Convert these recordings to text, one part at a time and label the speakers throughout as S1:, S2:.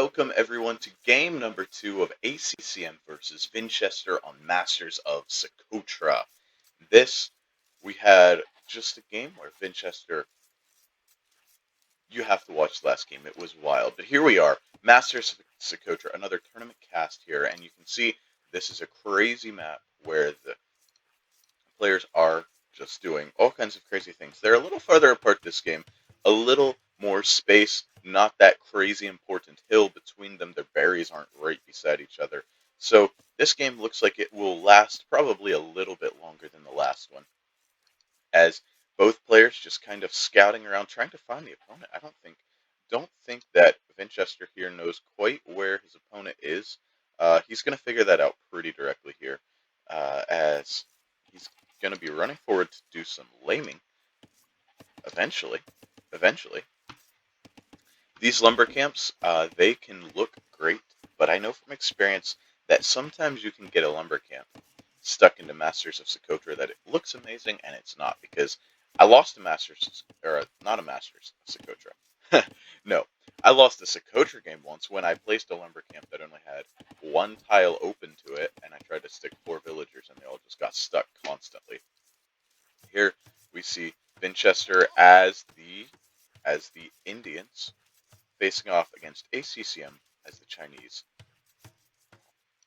S1: welcome everyone to game number 2 of ACCM versus Vinchester on Masters of Socotra. This, we had just a game where Vinchester, you have to watch the last game, it was wild. But here we are, Masters of Socotra, another tournament cast here, and you can see this is a crazy map where the players are just doing all kinds of crazy things. They're a little farther apart this game, a little more space, not that crazy important hill between them. Their berries aren't right beside each other. So this game looks like it will last probably a little bit longer than the last one, as both players just kind of scouting around trying to find the opponent. Don't think that Vinchester here knows quite where his opponent is. He's going to figure that out pretty directly here, as he's going to be running forward to do some laming eventually. These lumber camps, they can look great, but I know from experience that sometimes you can get a lumber camp stuck into Masters of Socotra that it looks amazing and it's not, because I lost a Masters, or not a Masters of Socotra. No, I lost a Socotra game once when I placed a lumber camp that only had one tile open to it, and I tried to stick 4 villagers and they all just got stuck constantly. Here we see Vinchester as the Indians facing off against ACCM as the Chinese.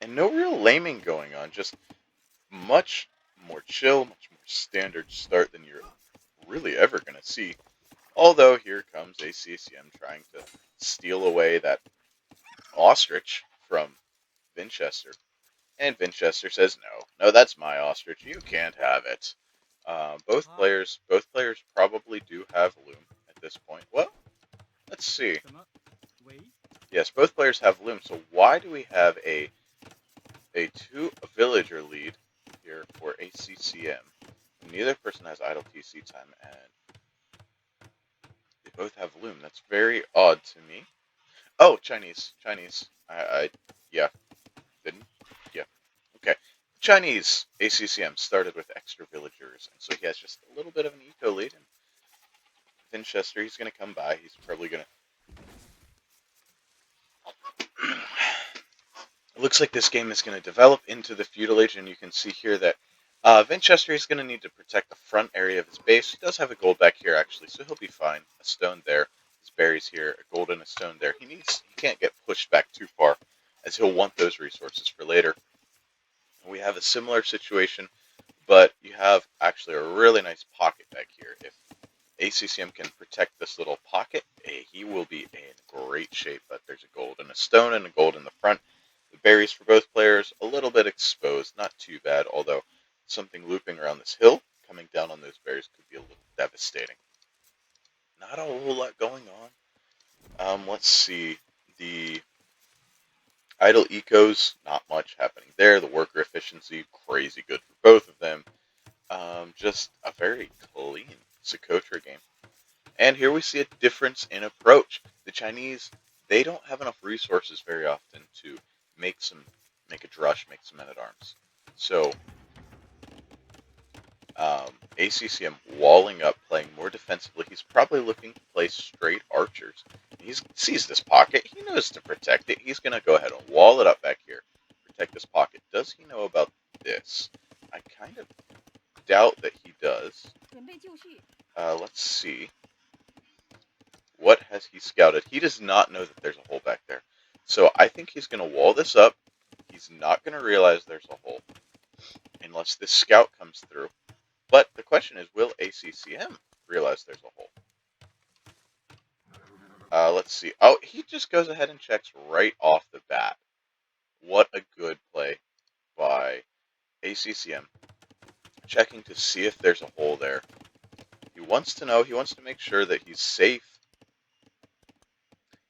S1: And no real laming going on, just much more chill, much more standard start than you're really ever going to see. Although here comes ACCM trying to steal away that ostrich from Vinchester. And Vinchester says, no, that's my ostrich. You can't have it. Both players probably do have loom at this point. Well, let's see. Yes, both players have loom. So why do we have a villager lead here for ACCM? Neither person has idle TC time, and they both have loom. That's very odd to me. Oh, Chinese. Yeah. Didn't? Yeah. Okay. Chinese ACCM started with extra villagers, and so he has just a little bit of an eco lead. And Vinchester, he's going to come by. He's probably going to... It looks like this game is going to develop into the feudal age, and you can see here that Vinchester is going to need to protect the front area of his base. He does have a gold back here, actually, so he'll be fine. A stone there. His berries here, a gold and a stone there. He can't get pushed back too far, as he'll want those resources for later. We have a similar situation, but you have actually a really nice pocket back here. If ACCM can protect this little pocket, he will be in great shape. But there's a gold and a stone and a gold in the front. The berries for both players, a little bit exposed, not too bad, although something looping around this hill, coming down on those berries could be a little devastating. Not a whole lot going on. Let's see. The idle ecos, not much happening there. The worker efficiency, crazy good for both of them. Just a very clean Socotra game. And here we see a difference in approach. The Chinese, they don't have enough resources very often to make a drush, make some men-at-arms. So ACCM walling up, playing more defensively. He's probably looking to play straight archers. He sees this pocket. He knows to protect it. He's going to go ahead and wall it up back here. Protect this pocket. Does he know about this? I kind of doubt that he does. Let's see. What has he scouted? He does not know that there's a hole back there. So I think he's going to wall this up. He's not going to realize there's a hole unless this scout comes through. But the question is, will ACCM realize there's a hole? Let's see. Oh, he just goes ahead and checks right off the bat. What a good play by ACCM. Checking to see if there's a hole there. He wants to know. He wants to make sure that he's safe.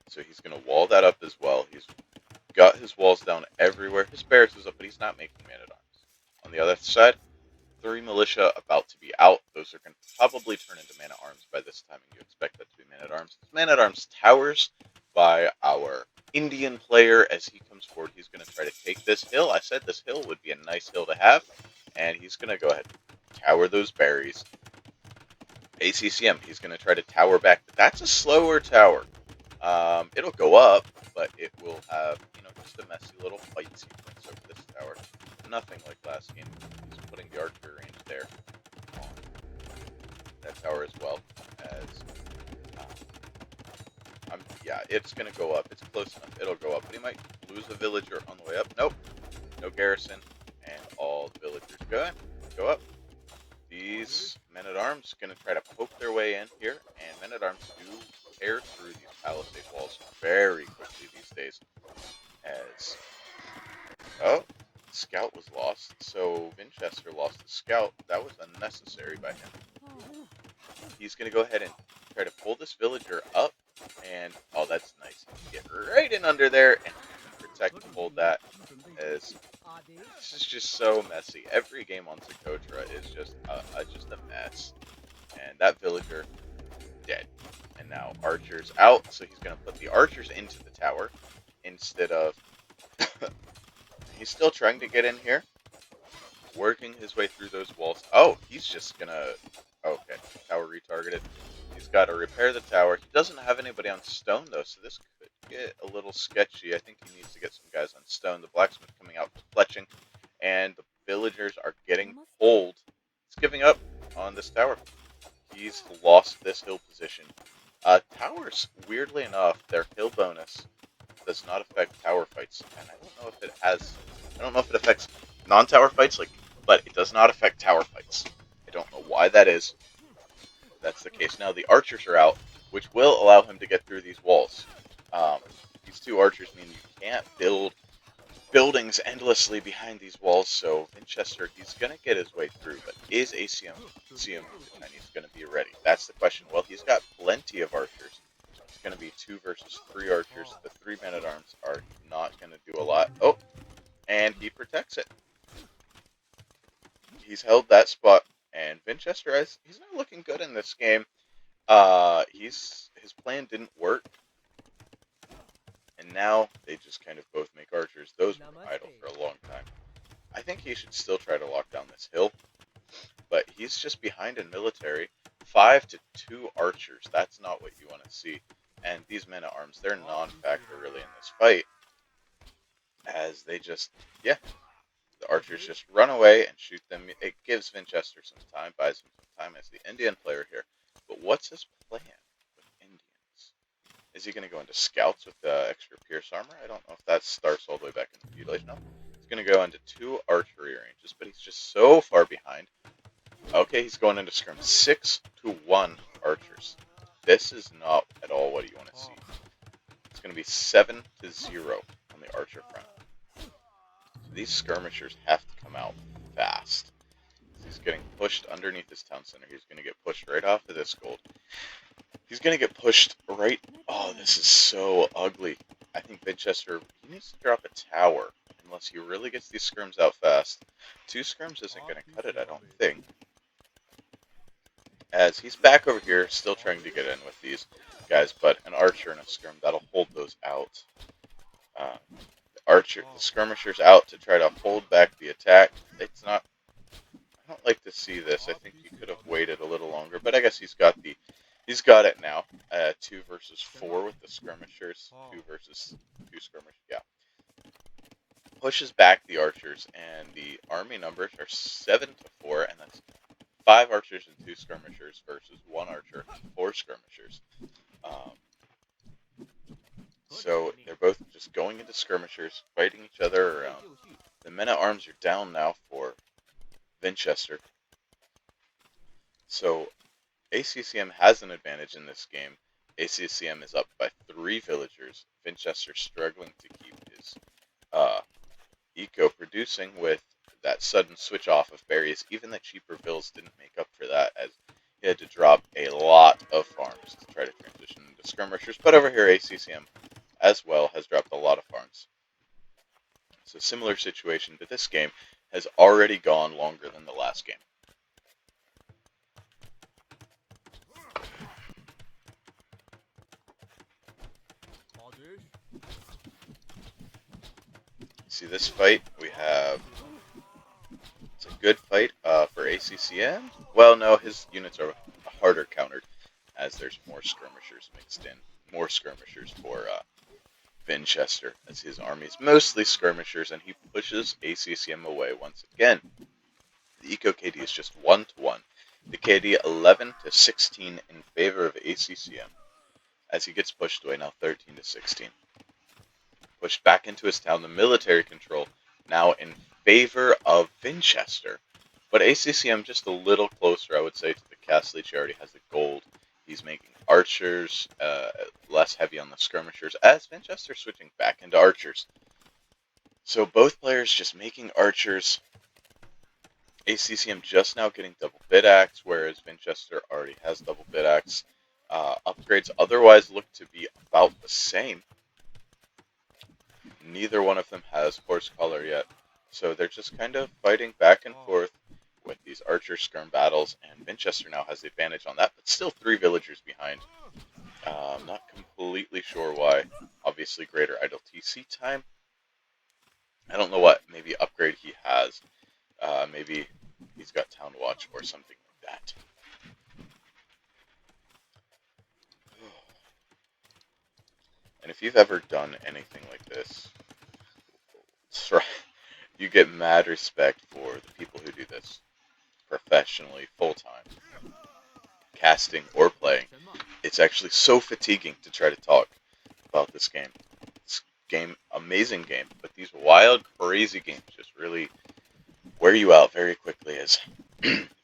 S1: So he's going to wall that up as well. He's got his walls down everywhere. His barracks is up, but he's not making man-at-arms. On the other side, 3 militia about to be out. Those are going to probably turn into man-at-arms by this time, and you expect that to be man-at-arms. Man-at-arms towers by our Indian player as he comes forward. He's going to try to take this hill. I said this hill would be a nice hill to have, and he's going to go ahead and tower those berries. ACCM, he's going to try to tower back. That's a slower tower. It'll go up, but it will have, just a messy little fight sequence over this tower. Nothing like last game. He's putting the archer range there on that tower as well as, yeah, it's gonna go up. It's close enough. It'll go up, but he might lose a villager on the way up. Nope, no garrison, and all the villagers go up. These men-at-arms gonna try to poke their way in here, and men-at-arms do tear through these palisade walls very quickly these days. As scout was lost, so Vinchester lost the scout. That was unnecessary by him. He's gonna go ahead and try to pull this villager up, and oh, that's nice. Get right in under there and protect and hold that. As this is just so messy. Every game on Socotra is just a mess. And that villager dead. And now archers out, so he's gonna put the archers into the tower instead of he's still trying to get in here, working his way through those walls. Oh, he's just gonna okay, tower retargeted. He's got to repair the tower. He doesn't have anybody on stone though, so this could get a little sketchy. I think he needs to get some guys on stone. The blacksmith coming out fletching, and the villagers are getting pulled. He's giving up on this tower. He's lost this hill position. Towers, weirdly enough, their hill bonus does not affect tower fights, and I don't know if it has. I don't know if it affects non-tower fights, but it does not affect tower fights. I don't know why that is. That's the case. Now the archers are out, which will allow him to get through these walls. These two archers mean you can't build buildings endlessly behind these walls, so Vinchester, he's going to get his way through, but is ACCM and he's going to be ready? That's the question. Well, he's got plenty of archers. It's going to be 2 versus 3 archers. The 3 men-at-arms are not going to do a lot. Oh, and he protects it. He's held that spot, and Vinchester, he's not looking good in this game. His plan didn't work, and now they just kind of both make archers. Those were idle for a long time. I think he should still try to lock down this hill, but he's just behind in military. 5 to 2 archers. That's not what you want to see. And these men-at-arms, they're non-factor really in this fight, as they just, yeah, the archers just run away and shoot them. It gives Vinchester some time, buys him some time as the Indian player here. But what's his plan with Indians? Is he going to go into scouts with extra pierce armor? I don't know if that starts all the way back into feudalation. No. He's going to go into 2 archery ranges, but he's just so far behind. Okay, he's going into scrim. 6 to 1 archers. This is not at all what you want to see. It's going to be 7 to 0 on the archer front. These skirmishers have to come out fast. He's getting pushed underneath this town center. He's going to get pushed right off of this gold. He's going to get pushed right... Oh, this is so ugly. I think Vinchester, he needs to drop a tower, unless he really gets these scrims out fast. 2 scrims isn't going to cut it, I don't think. As he's back over here, still trying to get in with these guys, but an archer and a scrim, that'll hold those out. The skirmishers out to try to hold back the attack. It's not... I don't like to see this. I think he could have waited a little longer, but I guess he's got it now. 2 versus 4 with the skirmishers. 2 versus 2 skirmishers. Yeah. Pushes back the archers, and the army numbers are 7 to 4, and that's 5 archers and 2 skirmishers versus 1 archer and 4 skirmishers. So they're both just going into skirmishers, fighting each other around. The men-at-arms are down now for Vinchester. So ACCM has an advantage in this game. ACCM is up by 3 villagers. Vinchester struggling to keep his eco producing with that sudden switch off of berries. Even the cheaper bills didn't make up for that, as he had to drop a lot of farms to try to transition into skirmishers. But over here, ACCM as well has dropped a lot of farms. So similar situation, but this game has already gone longer than the last game. See this fight? It's a good fight for ACCM. Well, no, his units are harder countered, as there's more skirmishers mixed in. more skirmishers for Vinchester, as his army is mostly skirmishers, and he pushes ACCM away once again. The Eco KD is just 1-1. The KD 11-16 in favor of ACCM, as he gets pushed away now 13-16. Pushed back into his town, the military control now in favor of Vinchester. But ACCM just a little closer, I would say, to the castle. He already has the gold. He's making archers, less heavy on the skirmishers, as Vinchester switching back into archers. So both players just making archers. ACCM just now getting double bit axe, whereas Vinchester already has double bit axe. Upgrades otherwise look to be about the same. Neither one of them has horse collar yet, so they're just kind of fighting back and forth with these archer skirm battles, and Vinchester now has the advantage on that, but still 3 villagers behind. Not completely sure why. Obviously greater idle TC time. I don't know what maybe upgrade he has. Maybe he's got Town Watch or something like that. And if you've ever done anything like this, you get mad respect for the people who do this professionally, full-time, casting or playing. It's actually so fatiguing to try to talk about this game. This game, amazing game, but these wild, crazy games just really wear you out very quickly. As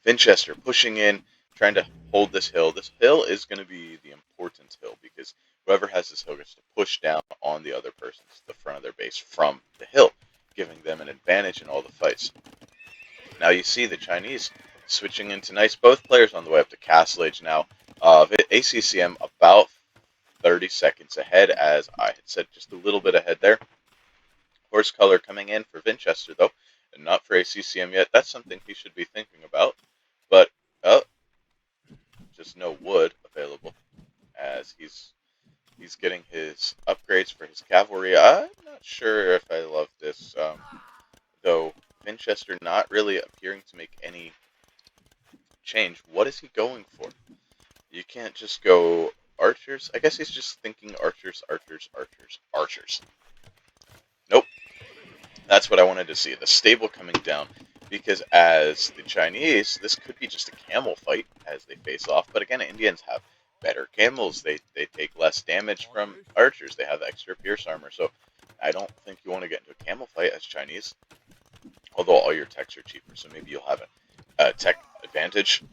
S1: Vinchester pushing in, trying to hold this hill. This hill is going to be the important hill, because whoever has this hill gets to push down on the other person to the front of their base from the hill, giving them an advantage in all the fights. Now you see the Chinese switching into nice. Both players on the way up to Castle Age now. ACCM about 30 seconds ahead, as I had said, just a little bit ahead there. Horse color coming in for Vinchester, though, and not for ACCM yet. That's something he should be thinking about. But, just no wood available, as he's getting his upgrades for his cavalry. I'm not sure if I love this, though Vinchester not really appearing to make any change. What is he going for? You can't just go archers. I guess he's just thinking archers, archers, archers, archers. Nope. That's what I wanted to see. The stable coming down, because as the Chinese, this could be just a camel fight as they face off. But again, Indians have better camels. They take less damage from archers. They have extra pierce armor. So I don't think you want to get into a camel fight as Chinese. Although all your techs are cheaper, so maybe you'll have a tech advantage.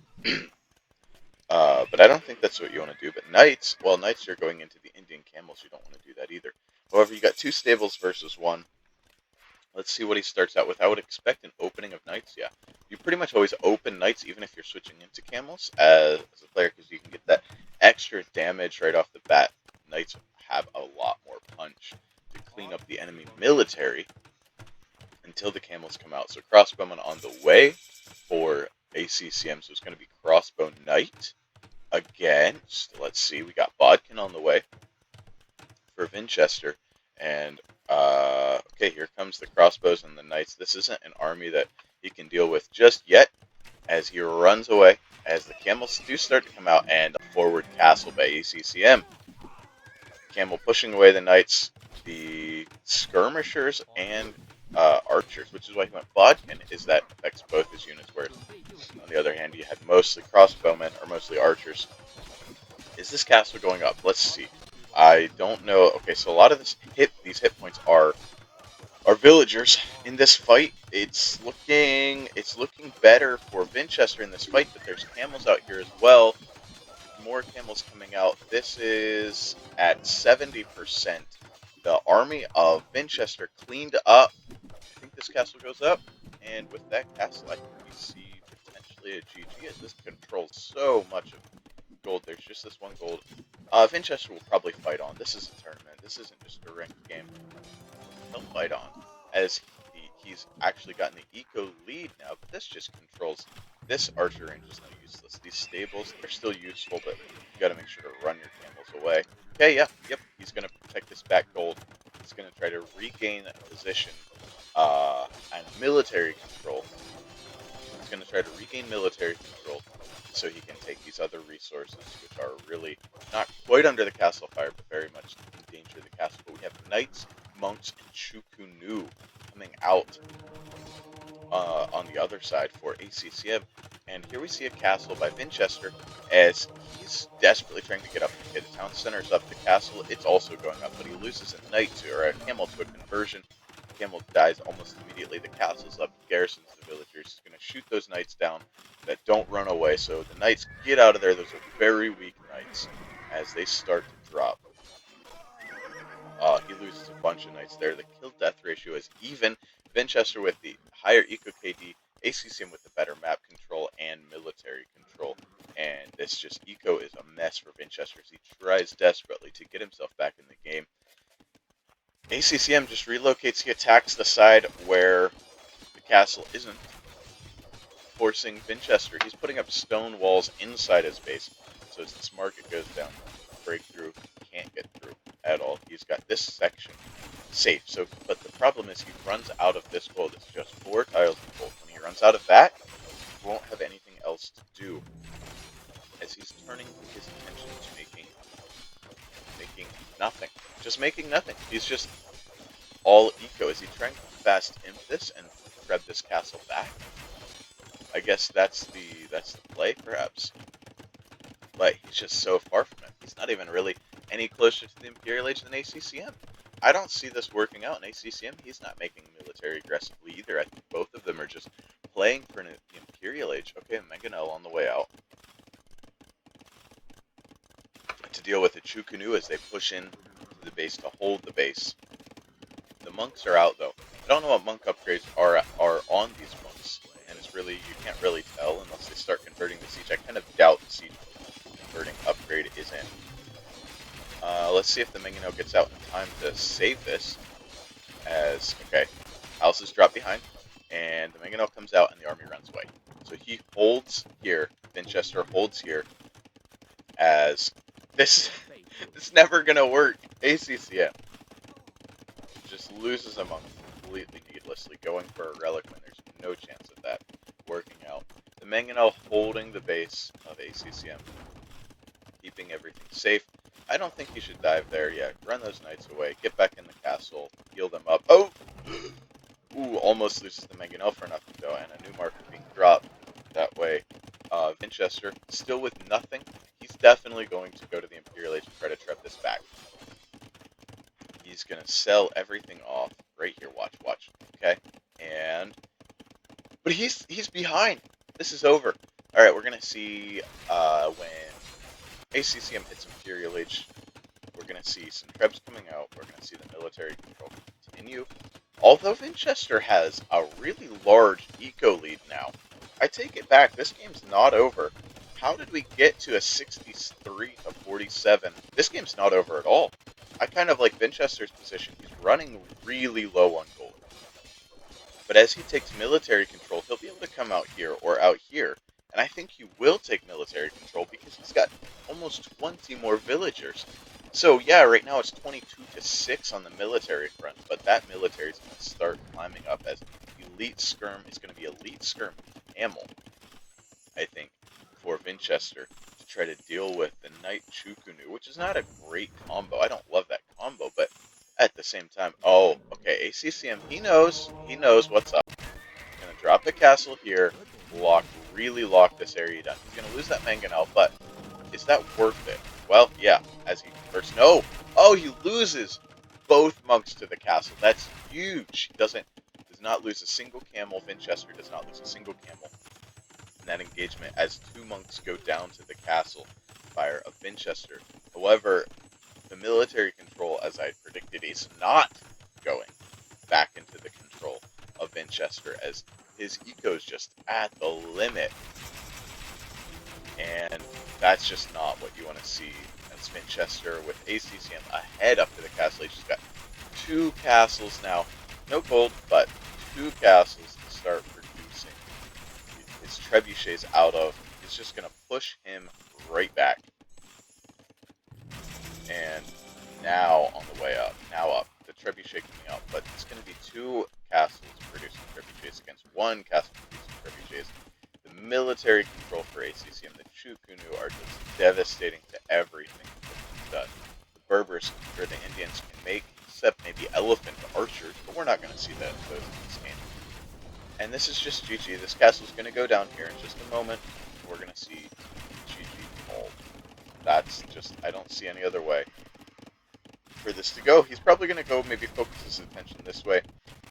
S1: But I don't think that's what you want to do. But knights, well, knights, you're going into the Indian camels. You don't want to do that either. However, you got 2 stables versus 1. Let's see what he starts out with. I would expect an opening of knights, yeah. You pretty much always open knights, even if you're switching into camels as a player, because you can get that extra damage right off the bat. Knights have a lot more punch to clean up the enemy military until the camels come out. So crossbowman on the way for ACCM, so it's going to be crossbow knight again. So let's see, we got Bodkin on the way for Vinchester, and okay, here comes the crossbows and the knights. This isn't an army that he can deal with just yet, as he runs away, as the camels do start to come out, and a forward castle by ACCM. Camel pushing away the knights, the skirmishers, and archers, which is why he went Bodkin, is that affects both his units, whereas on the other hand, you had mostly crossbowmen, or mostly archers. Is this castle going up? Let's see. I don't know. Okay, so a lot of these hit points are villagers in this fight. It's looking better for Vinchester in this fight, but there's camels out here as well. More camels coming out. This is at 70%. The army of Vinchester cleaned up. I think this castle goes up, and with that castle, I think we see potentially a GG, as this controls so much of gold. There's just this one gold. Vinchester will probably fight on. This is a tournament. This isn't just a ranked game. He'll fight on, as he's actually gotten the eco lead now, but this just controls. This archer range is now useless. These stables, they're still useful, but you gotta make sure to run your camels away. Okay, yep, he's gonna protect this back gold. He's gonna try to regain a position and military control. He's gonna try to regain military control so he can take these other resources, which are really not quite under the castle fire, but very much endanger the castle. But we have knights, monks, and Chukunu coming out on the other side for ACCM. And here we see a castle by Vinchester as he's desperately trying to get up. Okay, the town center's up. The castle, it's also going up, but he loses a knight to, or a camel to a conversion. Camel dies almost immediately. The castle's up. Garrisons the villagers. He's going to shoot those knights down that don't run away. So the knights get out of there. Those are very weak knights as they start to drop. He loses a bunch of knights there. The kill-death ratio is even. Vinchester with the higher eco KD, ACCM with the better map control and military control. And this just eco is a mess for Vinchester as he tries desperately to get himself back in the game. ACCM just relocates. He attacks the side where the castle isn't, forcing Vinchester. He's putting up stone walls inside his base. So as this market goes down, breakthrough, can't get through at all. He's got this section safe. So, but the problem is he runs out of this gold. It's just 4 tiles of gold. When he runs out of that, he won't have anything else to do, as he's turning his attention to making nothing. Just making nothing. He's just all eco. Is he trying to fast imp this and grab this castle back? I guess that's the play, perhaps. But he's just so far from it. He's not even really any closer to the Imperial Age than ACCM. I don't see this working out in ACCM. He's not making military aggressively either. I think both of them are just playing for the Imperial Age. Okay, Mangonel on the way out to deal with the Chukunu as they push in to the base to hold the base. The monks are out though. I don't know what monk upgrades are on these monks, and it's really, you can't really tell unless they start converting the siege. I kind of doubt the siege converting upgrade is in. Let's see if the Mingano gets out in time to save this. As, okay, houses drop behind, and the Mingano comes out and the army runs away. So he holds here, Vinchester holds here, as this it's never gonna work. ACCM just loses a monk completely needlessly, going for a relic when there's no chance of that working out. The Mingano holding the base of ACCM, keeping everything safe. I don't think you should dive there yet. Run those knights away. Get back in the castle. Heal them up. Oh! Ooh, almost loses the Mangonel for nothing, though, and a new marker being dropped that way. Vinchester, still with nothing. He's definitely going to go to the Imperial Age and try to trap this back. He's going to sell everything off. Right here, watch. Okay? But he's behind. This is over. Alright, we're going to see when ACCM hits Imperial Age, we're going to see some trebs coming out. We're going to see the military control continue. Although Vinchester has a really large eco lead now. I take it back. This game's not over. How did we get to a 63 to 47? This game's not over at all. I kind of like Vinchester's position. He's running really low on gold. But as he takes military control, he'll be able to come out here or out here. And I think he will take military control because he's got almost 20 more villagers. So yeah, right now it's 22 to 6 on the military front, but that military is going to start climbing up as elite skirm is going to be elite skirm camel, I think, for Vinchester to try to deal with the Knight Chukunu, which is not a great combo. I don't love that combo, but at the same time, oh, okay, ACCM, he knows what's up. He's going to drop the castle here, really lock this area down. He's going to lose that Mangonel, but is that worth it? Well, yeah, as he converts. No! Oh, he loses both monks to the castle. That's huge. He does not lose a single camel. Vinchester does not lose a single camel in that engagement as 2 monks go down to the castle fire of Vinchester. However, the military control, as I predicted, is not going back into the control of Vinchester as his eco is just at the limit. And that's just not what you want to see as Vinchester with ACCM ahead up to the castle. He's just got 2 castles now. No gold, but 2 castles to start producing. His trebuchets out of. It's just going to push him right back. And now on the way up. Now up. The trebuchet coming out. But it's going to be 2 castles producing trebuchets against 1 castle producing trebuchets. The military control for ACCM, the devastating to everything that the Berbers or the Indians can make, except maybe elephant archers, but we're not going to see those in this game. And this is just GG. This castle's going to go down here in just a moment. We're going to see GG called. That's just, I don't see any other way for this to go. He's probably going to go maybe focus his attention this way.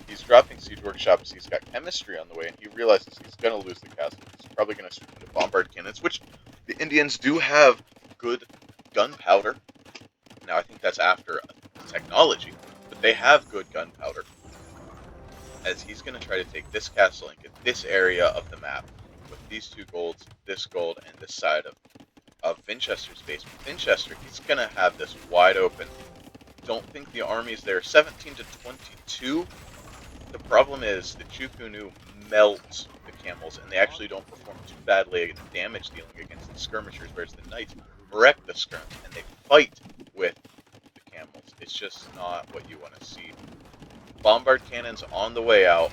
S1: He's dropping siege workshops. He's got chemistry on the way, and he realizes he's going to lose the castle. He's probably going to switch into bombard cannons, which the Indians do have good gunpowder. Now, I think that's after technology, but they have good gunpowder. As he's going to try to take this castle and get this area of the map with these two golds, this gold, and this side of Vinchester's base. With Vinchester, he's going to have this wide open. Don't think the army's there. 17 to 22. The problem is the Chukunu melt the camels, and they actually don't perform too badly at damage dealing against the skirmishers, whereas the knights wreck the skirms, and they fight with the camels. It's just not what you want to see. Bombard cannons on the way out.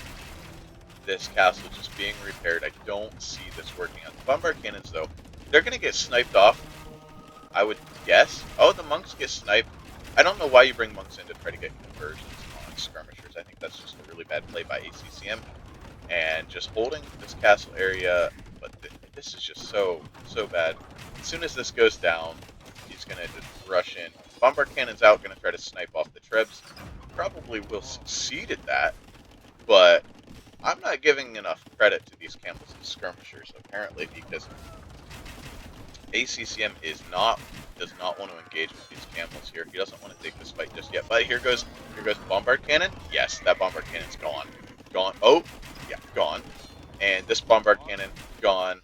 S1: This castle just being repaired. I don't see this working out. The bombard cannons, though, they're going to get sniped off, I would guess. Oh, the monks get sniped. I don't know why you bring monks in to try to get conversions on skirmishers. I think that's just a really bad play by ACCM. And just holding this castle area, but this is just so bad. As soon as this goes down, he's going to just rush in. Bombard cannon's out, going to try to snipe off the trebs. Probably will succeed at that, but I'm not giving enough credit to these camels and skirmishers, apparently, because ACCM does not want to engage with these camels here. He doesn't want to take this fight just yet. But here goes bombard cannon. Yes, that bombard cannon's gone. Gone. Oh, yeah, gone. And this bombard cannon, gone.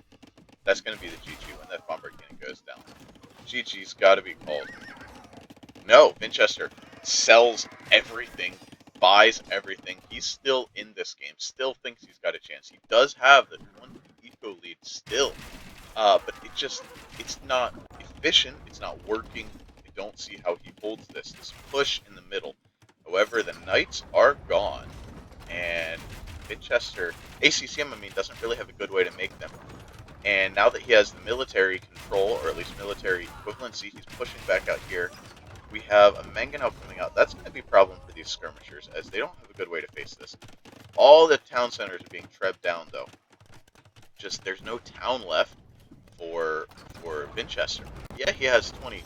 S1: That's going to be the GG when that bombard cannon goes down. GG's got to be called. No, Vinchester sells everything, buys everything. He's still in this game, still thinks he's got a chance. He does have the 20 eco lead still, but it's not efficient. It's not working. I don't see how he holds this push in the middle. However, the knights are gone, and Vinchester, ACCM, doesn't really have a good way to make them. And now that he has the military control, or at least military equivalency, he's pushing back out here. We have a mangonel coming out. That's going to be a problem for these skirmishers, as they don't have a good way to face this. All the town centers are being trebbed down, though. Just, there's no town left for Vinchester. Yeah, he has 20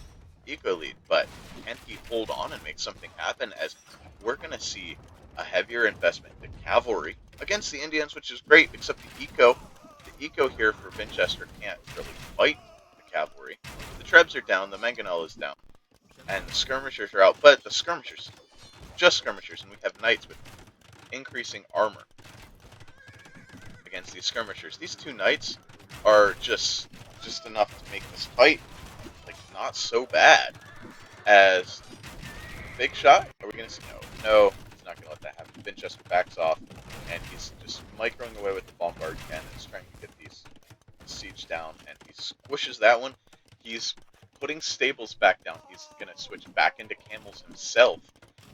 S1: eco lead, but can he hold on and make something happen, as we're going to see a heavier investment in cavalry against the Indians, which is great, except the eco here for Vinchester can't really fight the cavalry. The trebs are down, the mangonel is down, and the skirmishers are out, but the skirmishers, just skirmishers, and we have knights with increasing armor against these skirmishers. These two knights are just enough to make this fight, like, not so bad. As big shot, are we going to see? No, he's not going to let that happen. Vinchester backs off, and he's just microing away with the bombard cannons, trying to get these siege down, and he squishes that one. He's putting stables back down. He's going to switch back into camels himself,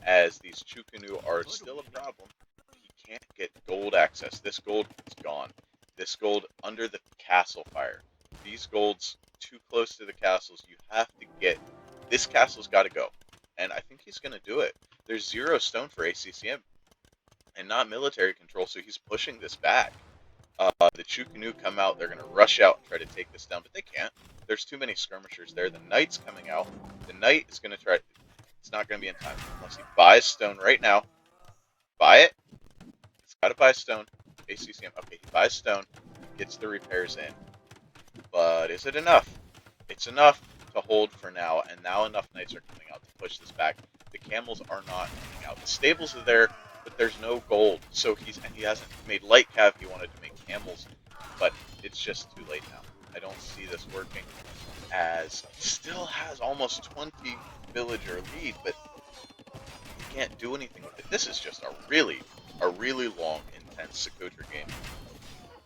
S1: as these Chukunu are still a problem. He can't get gold access. This gold is gone. This gold under the castle fire. These golds too close to the castles. You have to get... This castle's got to go. And I think he's going to do it. There's 0 stone for ACCM. And not military control, so he's pushing this back. The Chukunu come out. They're going to rush out and try to take this down, but they can't. There's too many skirmishers there. The knight's coming out. The knight is going to try... It's not going to be in time unless he buys stone right now. Buy it. He's got to buy stone. ACCM. Okay, he buys stone. Gets the repairs in. But is it enough? It's enough to hold for now, and now enough knights are coming out to push this back. The camels are not coming out. The stables are there, but there's no gold. So he hasn't made light cav. He wanted to make camels, but it's just too late now. I don't see this working, as he still has almost 20 villager lead, but he can't do anything with it. This is just a really long, intense Socotra game.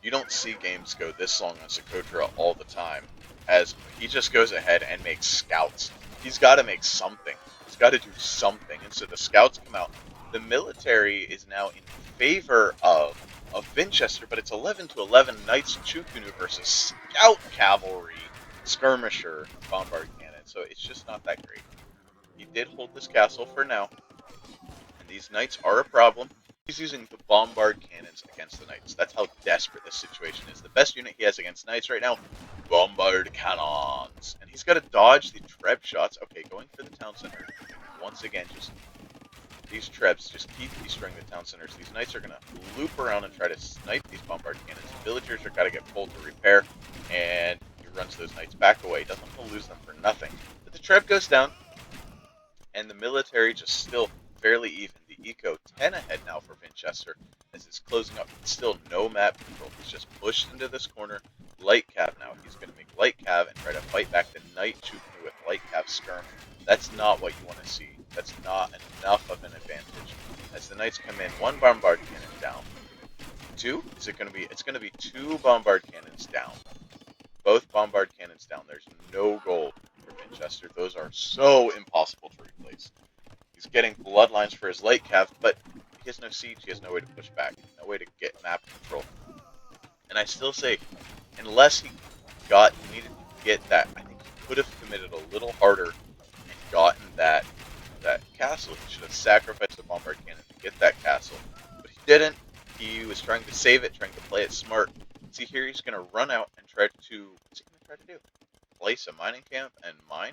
S1: You don't see games go this long on Socotra all the time, as he just goes ahead and makes scouts. He's got to make something. He's got to do something. And so the scouts come out. The military is now in favor of Vinchester, but it's 11 to 11 Knights Chukunu versus Scout Cavalry. skirmisher bombard cannon, so it's just not that great. He did hold this castle for now, and these knights are a problem. He's using the bombard cannons against the knights. That's how desperate this situation is. The best unit he has against knights right now, bombard cannons. And he's got to dodge the treb shots. Okay, going for the town center. Once again, just these trebs just keep destroying the town centers. These knights are going to loop around and try to snipe these bombard cannons. Villagers are got to get pulled to repair, and he runs those knights back away. Doesn't want to lose them for nothing. But the treb goes down, and the military just still fairly even. The eco 10 ahead now for Vinchester as it's closing up. Still no map control. He's just pushed into this corner. Light cav now. He's going to make light cav and try to fight back the knight shooting with light cav skirm. That's not what you want to see. That's not enough of an advantage. As the knights come in, one bombard cannon down. Two? Is it going to be? It's going to be two bombard cannons down. Both bombard cannons down. There's no gold for Vinchester. Those are so impossible to replace. He's getting bloodlines for his light cav, but he has no siege. He has no way to push back. No way to get map control. And I still say, unless he needed to get that, I think he could have committed a little harder and gotten that castle. He should have sacrificed the bombard cannon to get that castle. But he didn't. He was trying to save it, trying to play it smart. See here, he's going to run out and try to, what's he going to try to do? Place a mining camp and mine?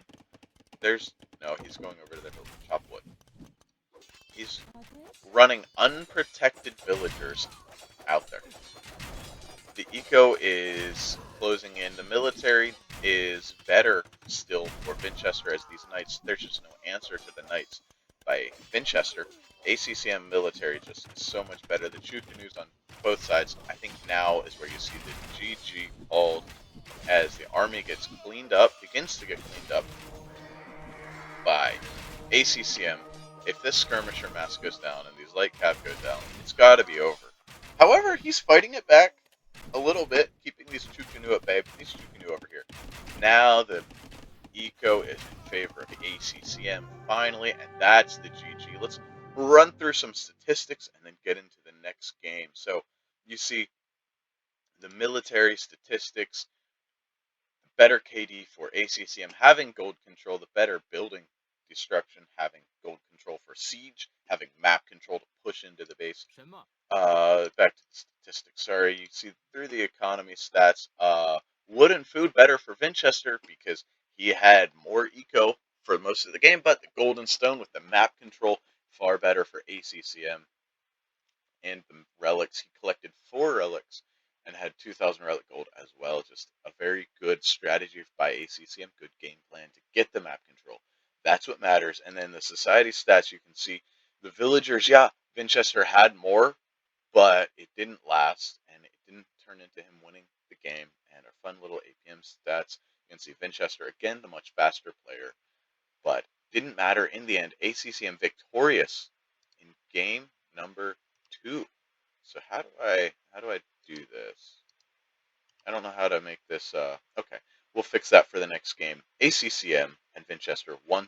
S1: No, he's going over to the hill to chop wood. He's running unprotected villagers out there. The eco is closing in. The military is better still for Vinchester as these knights. There's just no answer to the knights by Vinchester. ACCM military just is so much better. The Chu canoes on both sides. I think now is where you see the GG called as the army gets cleaned up, begins to get cleaned up by ACCM. If this skirmisher mass goes down and these light cav go down, it's got to be over. However, he's fighting it back a little bit, keeping these two canoe at bay. These two canoe over here. Now the eco is in favor of ACCM finally, and that's the GG. Let's run through some statistics and then get into the next game. So you see the military statistics, better KD for ACCM having gold control, the better building destruction, having gold control for siege, having map control to push into the base. Back to the statistics. Sorry, you see through the economy stats. Wood and food better for Vinchester because he had more eco for most of the game, but the gold and stone with the map control far better for ACCM. And the relics, he collected 4 relics and had 2,000 relic gold as well. Just a very good strategy by ACCM, good game plan to get the map control. That's what matters. And then the society stats, you can see the villagers, yeah, Vinchester had more, but it didn't last, and it didn't turn into him winning the game. And our fun little APM stats, you can see Vinchester, again, the much faster player, but didn't matter in the end. ACCM victorious in game number 2. So how do I do this? I don't know how to make this, okay. We'll fix that for the next game. ACCM and Vinchester 1-1.